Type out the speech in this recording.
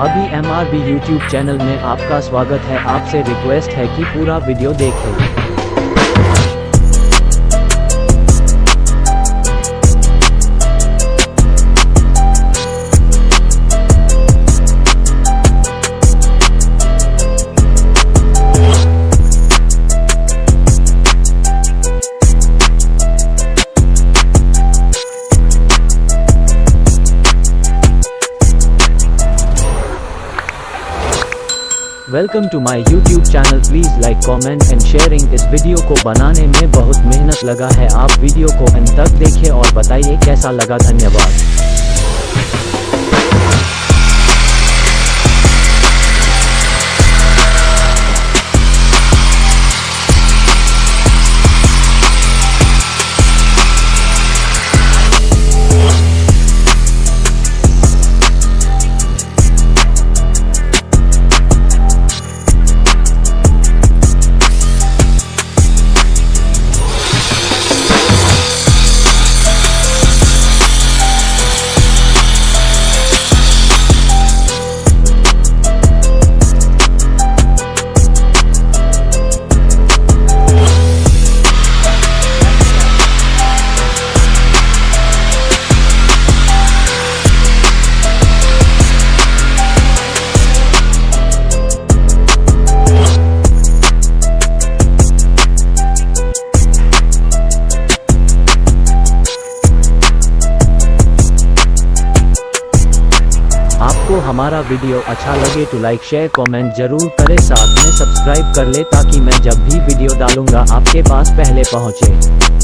अभी MRB YouTube channel में आपका स्वागत है। आपसे रिक्वेस्ट है कि पूरा वीडियो देखें। Welcome to my YouTube channel. Please like, comment and sharing. इस वीडियो को बनाने में बहुत मेहनत लगा है। आप वीडियो को अंत तक देखें और बताइए कैसा लगा। धन्यवाद। आपको हमारा वीडियो अच्छा लगे तो लाइक, शेयर, कमेंट जरूर करें। साथ में सब्सक्राइब कर ले ताकि मैं जब भी वीडियो डालूंगा आपके पास पहले पहुंचे।